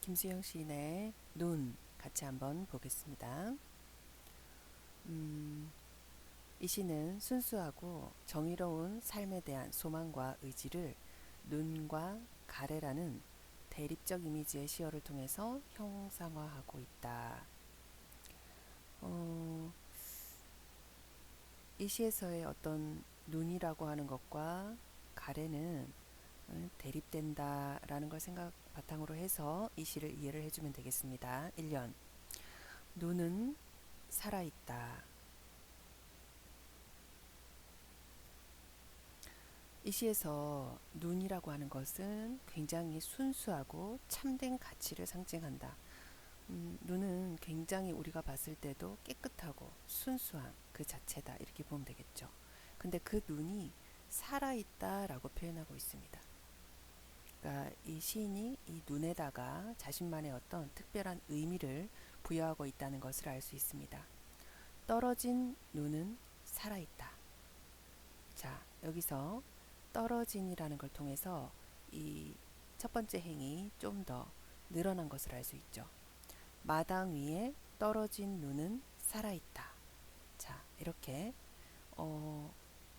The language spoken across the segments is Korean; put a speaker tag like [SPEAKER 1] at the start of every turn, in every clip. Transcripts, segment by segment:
[SPEAKER 1] 김수영 시인의 눈 같이 한번 보겠습니다. 이 시는 순수하고 정의로운 삶에 대한 소망과 의지를 눈과 가래라는 대립적 이미지의 시어를 통해서 형상화하고 있다. 이 시에서의 어떤 눈이라고 하는 것과 가래는 대립된다라는 걸 생각 바탕으로 해서 이 시를 이해를 해주면 되겠습니다. 1년 눈은 살아있다. 이 시에서 눈이라고 하는 것은 굉장히 순수하고 참된 가치를 상징한다. 눈은 굉장히 우리가 봤을 때도 깨끗하고 순수한 그 자체다. 이렇게 보면 되겠죠. 근데 그 눈이 살아있다라고 표현하고 있습니다. 그러니까 이 시인이 이 눈에다가 자신만의 어떤 특별한 의미를 부여하고 있다는 것을 알 수 있습니다. 떨어진 눈은 살아있다. 자, 여기서 떨어진이라는 걸 통해서 이 첫 번째 행이 좀 더 늘어난 것을 알 수 있죠. 마당 위에 떨어진 눈은 살아있다. 자, 이렇게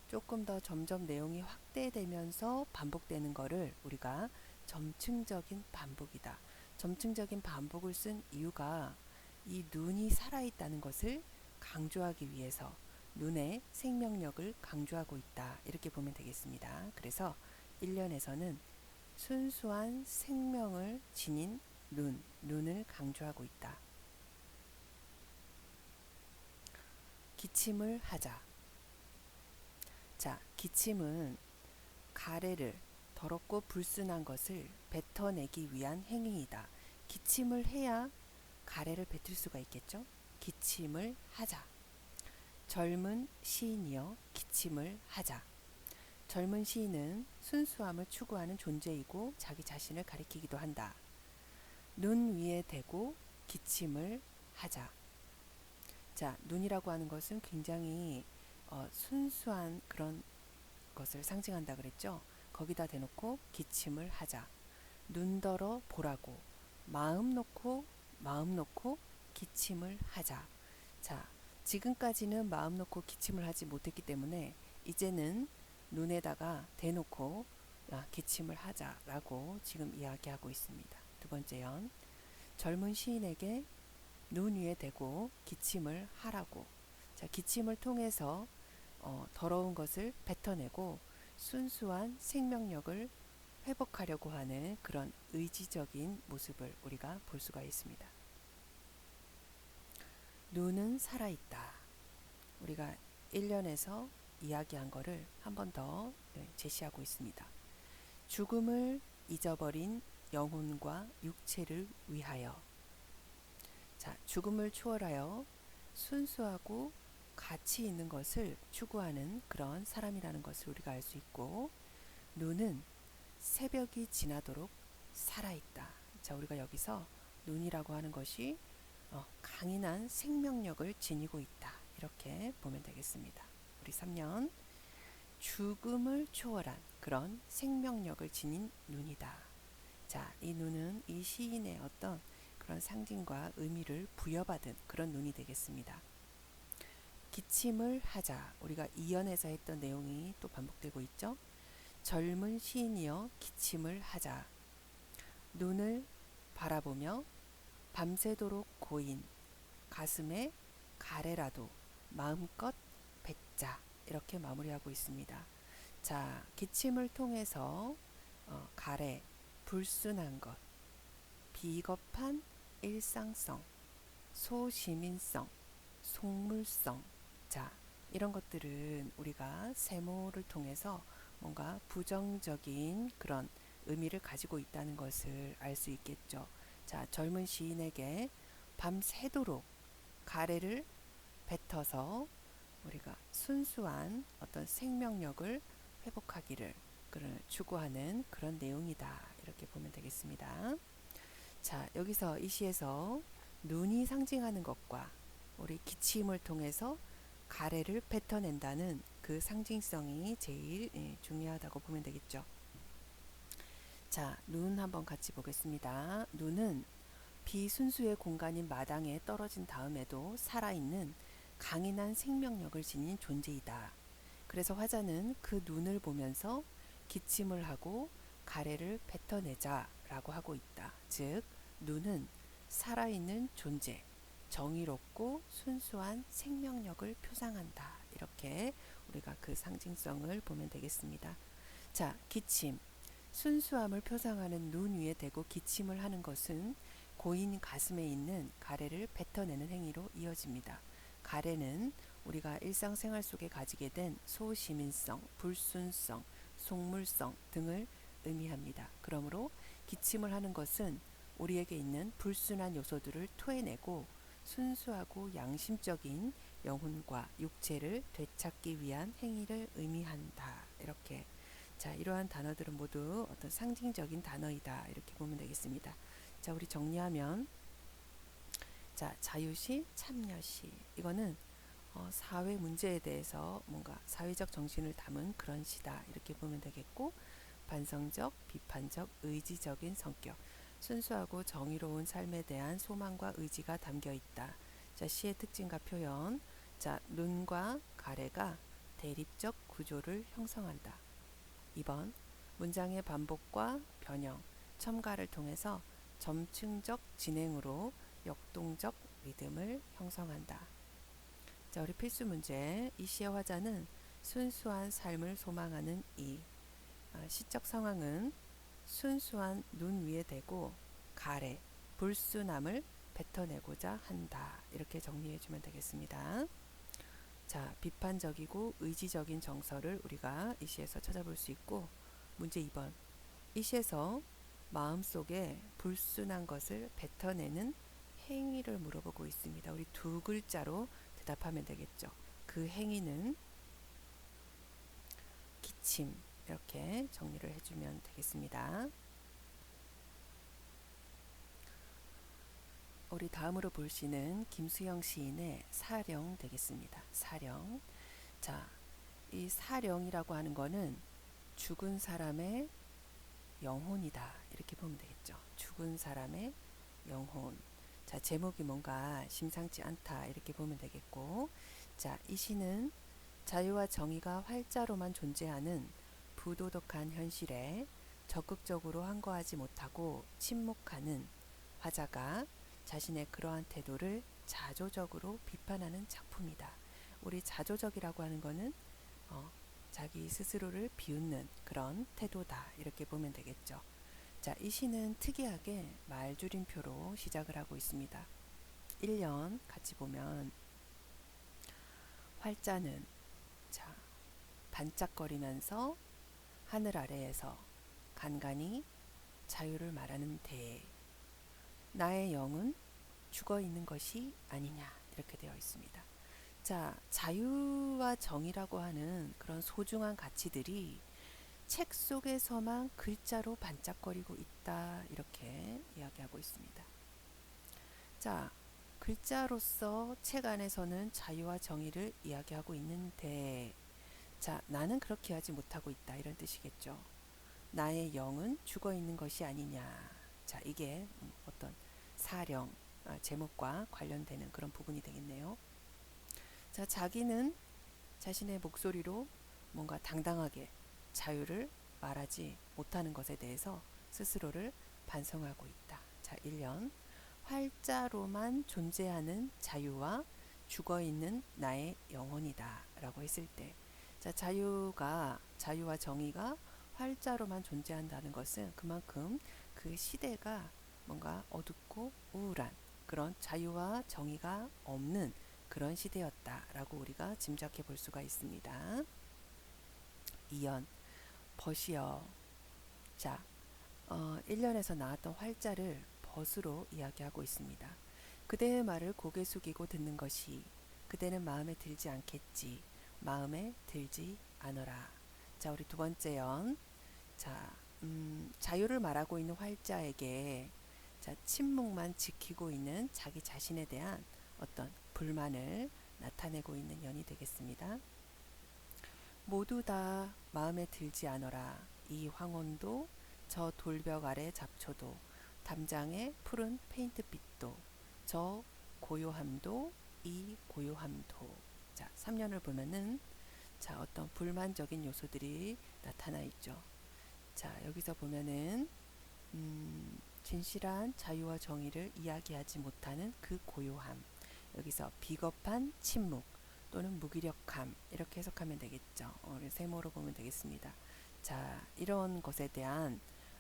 [SPEAKER 1] 조금 더 점점 내용이 확대되면서 반복되는 거를 우리가 점층적인 반복이다. 점층적인 반복을 쓴 이유가 이 눈이 살아있다는 것을 강조하기 위해서 눈의 생명력을 강조하고 있다. 이렇게 보면 되겠습니다. 그래서 1년에서는 순수한 생명을 지닌 눈을 강조하고 있다. 기침을 하자. 자, 기침은 가래를 더럽고 불순한 것을 뱉어내기 위한 행위이다. 기침을 해야 가래를 뱉을 수가 있겠죠. 기침을 하자. 젊은 시인이여 기침을 하자. 젊은 시인은 순수함을 추구하는 존재이고 자기 자신을 가리키기도 한다. 눈 위에 대고 기침을 하자. 자, 눈이라고 하는 것은 굉장히 순수한 그런 것을 상징한다 그랬죠. 거기다 대놓고 기침을 하자. 눈더러 보라고 마음 놓고 기침을 하자. 자, 지금까지는 마음 놓고 기침을 하지 못했기 때문에 이제는 눈에다가 대놓고 기침을 하자라고 지금 이야기하고 있습니다. 두 번째 연 젊은 시인에게 눈 위에 대고 기침을 하라고. 자, 기침을 통해서 더러운 것을 뱉어내고 순수한 생명력을 회복하려고 하는 그런 의지적인 모습을 우리가 볼 수가 있습니다. 눈은 살아있다. 우리가 1년에서 이야기한 거를 한 번 더 제시하고 있습니다. 죽음을 잊어버린 영혼과 육체를 위하여. 자, 죽음을 초월하여 순수하고 가치 있는 것을 추구하는 그런 사람이라는 것을 우리가 알 수 있고, 눈은 새벽이 지나도록 살아있다. 자, 우리가 여기서 눈이라고 하는 것이 강인한 생명력을 지니고 있다. 이렇게 보면 되겠습니다. 우리 3년 죽음을 초월한 그런 생명력을 지닌 눈이다. 자, 이 눈은 이 시인의 어떤 그런 상징과 의미를 부여받은 그런 눈이 되겠습니다. 기침을 하자. 우리가 이연에서 했던 내용이 또 반복되고 있죠. 젊은 시인이여 기침을 하자. 눈을 바라보며 밤새도록 고인 가슴에 가래라도 마음껏 뱉자. 이렇게 마무리하고 있습니다. 자, 기침을 통해서 가래, 불순한 것, 비겁한 일상성, 소시민성, 속물성. 자, 이런 것들은 우리가 세모를 통해서 뭔가 부정적인 그런 의미를 가지고 있다는 것을 알 수 있겠죠. 자, 젊은 시인에게 밤새도록 가래를 뱉어서 우리가 순수한 어떤 생명력을 회복하기를 추구하는 그런 내용이다. 이렇게 보면 되겠습니다. 자, 여기서 이 시에서 눈이 상징하는 것과 우리 기침을 통해서 가래를 뱉어낸다는 그 상징성이 제일 중요하다고 보면 되겠죠. 자, 눈 한번 같이 보겠습니다. 눈은 비순수의 공간인 마당에 떨어진 다음에도 살아있는 강인한 생명력을 지닌 존재이다. 그래서 화자는 그 눈을 보면서 기침을 하고 가래를 뱉어내자 라고 하고 있다. 즉, 눈은 살아있는 존재, 정의롭고 순수한 생명력을 표상한다. 이렇게 우리가 그 상징성을 보면 되겠습니다. 자, 기침. 순수함을 표상하는 눈 위에 대고 기침을 하는 것은 고인 가슴에 있는 가래를 뱉어내는 행위로 이어집니다. 가래는 우리가 일상생활 속에 가지게 된 소시민성, 불순성, 속물성 등을 의미합니다. 그러므로 기침을 하는 것은 우리에게 있는 불순한 요소들을 토해내고 순수하고 양심적인 영혼과 육체를 되찾기 위한 행위를 의미한다. 이렇게 자, 이러한 단어들은 모두 어떤 상징적인 단어이다. 이렇게 보면 되겠습니다. 자, 우리 정리하면 자, 자유시, 참여시. 이거는 사회 문제에 대해서 뭔가 사회적 정신을 담은 그런 시다. 이렇게 보면 되겠고, 반성적, 비판적, 의지적인 성격. 순수하고 정의로운 삶에 대한 소망과 의지가 담겨 있다. 자, 시의 특징과 표현. 자, 눈과 가래가 대립적 구조를 형성한다. 2번 문장의 반복과 변형, 첨가를 통해서 점층적 진행으로 역동적 리듬을 형성한다. 자, 우리 필수 문제. 이 시의 화자는 순수한 삶을 소망하는 시적 상황은 순수한 눈 위에 대고 가래, 불순함을 뱉어내고자 한다. 이렇게 정리해 주면 되겠습니다. 자, 비판적이고 의지적인 정서를 우리가 이 시에서 찾아볼 수 있고, 문제 2번. 이 시에서 마음속에 불순한 것을 뱉어내는 행위를 물어보고 있습니다. 우리 두 글자로 대답하면 되겠죠. 그 행위는 기침. 이렇게 정리를 해주면 되겠습니다. 우리 다음으로 볼 시는 김수영 시인의 사령 되겠습니다. 사령. 자, 이 사령이라고 하는 거는 죽은 사람의 영혼이다. 이렇게 보면 되겠죠. 죽은 사람의 영혼. 자, 제목이 뭔가 심상치 않다. 이렇게 보면 되겠고. 자, 이 시는 자유와 정의가 활자로만 존재하는 부도덕한 현실에 적극적으로 항거하지 못하고 침묵하는 화자가 자신의 그러한 태도를 자조적으로 비판하는 작품이다. 우리 자조적이라고 하는 거는 자기 스스로를 비웃는 그런 태도다. 이렇게 보면 되겠죠. 자, 이 시는 특이하게 말줄임표로 시작을 하고 있습니다. 1년 같이 보면 활자는 자, 반짝거리면서 하늘 아래에서 간간히 자유를 말하는 데 나의 영은 죽어 있는 것이 아니냐 이렇게 되어 있습니다. 자, 자유와 정의라고 하는 그런 소중한 가치들이 책 속에서만 글자로 반짝거리고 있다 이렇게 이야기하고 있습니다. 자, 글자로서 책 안에서는 자유와 정의를 이야기하고 있는데 자, 나는 그렇게 하지 못하고 있다 이런 뜻이겠죠. 나의 영은 죽어 있는 것이 아니냐. 자, 이게 어떤 사령 제목과 관련되는 그런 부분이 되겠네요. 자, 자기는 자신의 목소리로 뭔가 당당하게 자유를 말하지 못하는 것에 대해서 스스로를 반성하고 있다. 자, 1년 활자로만 존재하는 자유와 죽어있는 나의 영혼이다 라고 했을 때 자, 자유와 정의가 활자로만 존재한다는 것은 그만큼 그 시대가 뭔가 어둡고 우울한 그런 자유와 정의가 없는 그런 시대였다라고 우리가 짐작해 볼 수가 있습니다. 2연 벗이여. 자, 1년에서 나왔던 활자를 벗으로 이야기하고 있습니다. 그대의 말을 고개 숙이고 듣는 것이 그대는 마음에 들지 않겠지. 마음에 들지 않어라. 자, 우리 두 번째 연. 자, 자유를 말하고 있는 활자에게 자, 침묵만 지키고 있는 자기 자신에 대한 어떤 불만을 나타내고 있는 연이 되겠습니다. 모두 다 마음에 들지 않어라. 이 황혼도 저 돌벽 아래 잡초도, 담장의 푸른 페인트빛도, 저 고요함도, 이 고요함도. 자, 3년을 보면은 자, 어떤 불만적인 요소들이 나타나 있죠. 자, 여기서 보면은 진실한 자유와 정의를 이야기하지 못하는 그 고요함. 여기서 비겁한 침묵 또는 무기력함 이렇게 해석하면 되겠죠. 우리 세모로 보면 되겠습니다. 자, 이런 것에 대한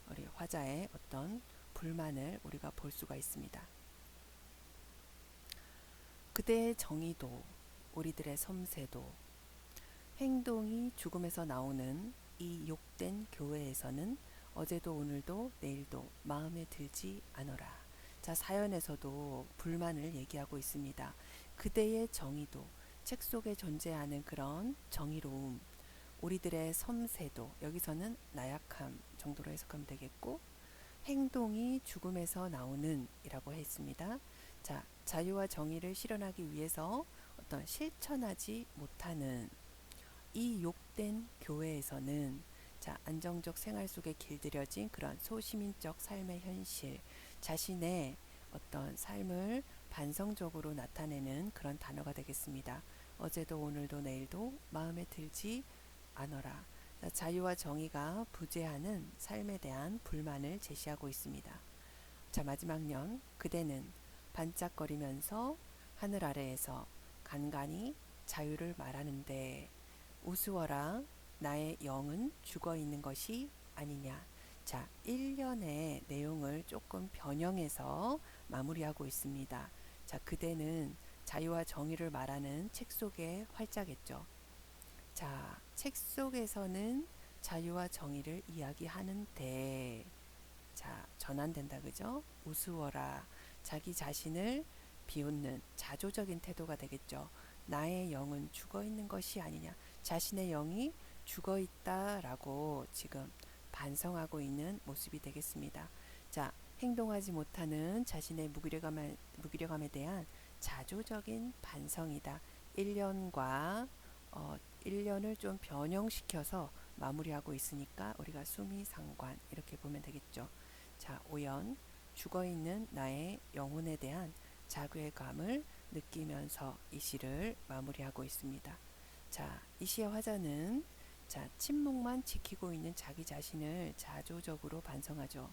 [SPEAKER 1] 우리 화자의 어떤 불만을 우리가 볼 수가 있습니다. 그대의 정의도, 우리들의 섬세도, 행동이 죽음에서 나오는 이 욕된 교회에서는 어제도 오늘도 내일도 마음에 들지 않어라. 자, 사연에서도 불만을 얘기하고 있습니다. 그대의 정의도, 책 속에 존재하는 그런 정의로움, 우리들의 섬세도, 여기서는 나약함 정도로 해석하면 되겠고, 행동이 죽음에서 나오는 이라고 했습니다. 자, 자유와 정의를 실현하기 위해서 어떤 실천하지 못하는 이 욕된 교회에서는 자, 안정적 생활 속에 길들여진 그런 소시민적 삶의 현실, 자신의 어떤 삶을 반성적으로 나타내는 그런 단어가 되겠습니다. 어제도 오늘도 내일도 마음에 들지 않어라. 자, 자유와 정의가 부재하는 삶에 대한 불만을 제시하고 있습니다. 자, 마지막 년, 그대는 반짝거리면서 하늘 아래에서 간간히 자유를 말하는데 우스워라, 나의 영은 죽어 있는 것이 아니냐. 자, 1년의 내용을 조금 변형해서 마무리하고 있습니다. 자, 그대는 자유와 정의를 말하는 책 속의 활자겠죠. 자, 책 속에서는 자유와 정의를 이야기하는데, 자, 전환된다, 그죠? 우스워라, 자기 자신을 비웃는 자조적인 태도가 되겠죠. 나의 영은 죽어 있는 것이 아니냐. 자신의 영이 죽어 있다라고 지금 반성하고 있는 모습이 되겠습니다. 자, 행동하지 못하는 자신의 무기력함에 대한 자조적인 반성이다. 1년과 1년을 좀 변형시켜서 마무리하고 있으니까 우리가 수미상관 이렇게 보면 되겠죠. 자, 5연 죽어있는 나의 영혼에 대한 자괴감을 느끼면서 이 시를 마무리하고 있습니다. 자, 이 시의 화자는 자, 침묵만 지키고 있는 자기 자신을 자조적으로 반성하죠.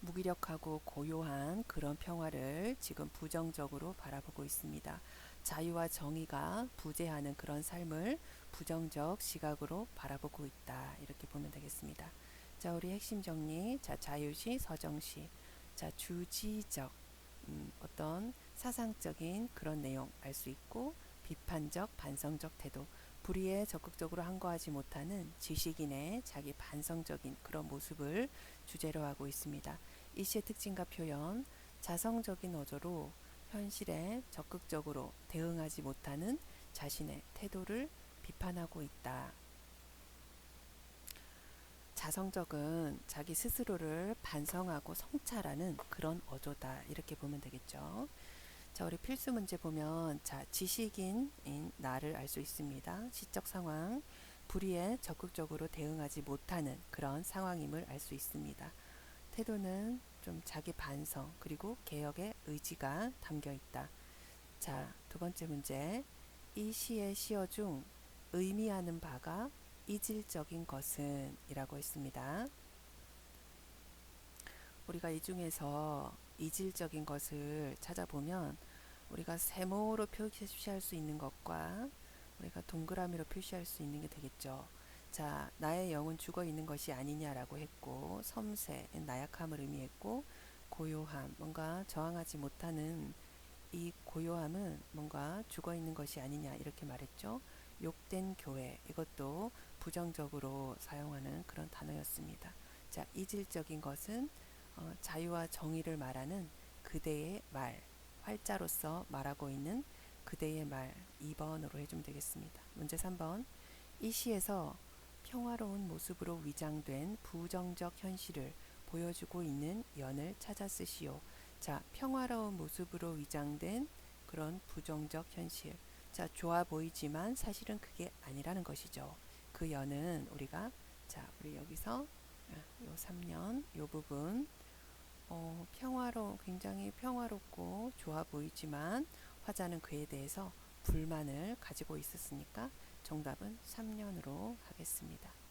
[SPEAKER 1] 무기력하고 고요한 그런 평화를 지금 부정적으로 바라보고 있습니다. 자유와 정의가 부재하는 그런 삶을 부정적 시각으로 바라보고 있다. 이렇게 보면 되겠습니다. 자, 우리 핵심 정리. 자, 자유시, 서정시. 자, 주지적 어떤 사상적인 그런 내용 알 수 있고 비판적, 반성적 태도. 불의에 적극적으로 항거하지 못하는 지식인의 자기 반성적인 그런 모습을 주제로 하고 있습니다. 이 시의 특징과 표현, 자성적인 어조로 현실에 적극적으로 대응하지 못하는 자신의 태도를 비판하고 있다. 자성적은 자기 스스로를 반성하고 성찰하는 그런 어조다. 이렇게 보면 되겠죠. 자, 우리 필수 문제 보면 자, 지식인인 나를 알 수 있습니다. 시적 상황, 불의에 적극적으로 대응하지 못하는 그런 상황임을 알 수 있습니다. 태도는 좀 자기 반성 그리고 개혁의 의지가 담겨 있다. 자, 두 번째 문제. 이 시의 시어 중 의미하는 바가 이질적인 것은 이라고 했습니다. 우리가 이 중에서 이질적인 것을 찾아보면 우리가 세모로 표시할 수 있는 것과 우리가 동그라미로 표시할 수 있는 게 되겠죠. 자, 나의 영은 죽어 있는 것이 아니냐라고 했고, 섬세, 나약함을 의미했고, 고요함, 뭔가 저항하지 못하는 이 고요함은 뭔가 죽어 있는 것이 아니냐 이렇게 말했죠. 욕된 교회, 이것도 부정적으로 사용하는 그런 단어였습니다. 자, 이질적인 것은 자유와 정의를 말하는 그대의 말, 활자로서 말하고 있는 그대의 말 2번으로 해주면 되겠습니다. 문제 3번. 이 시에서 평화로운 모습으로 위장된 부정적 현실을 보여주고 있는 연을 찾아 쓰시오. 자, 평화로운 모습으로 위장된 그런 부정적 현실. 자, 좋아 보이지만 사실은 그게 아니라는 것이죠. 그 연은 우리가 자, 우리 여기서 요 3년 요 부분 굉장히 평화롭고 좋아 보이지만 화자는 그에 대해서 불만을 가지고 있었으니까 정답은 3년으로 하겠습니다.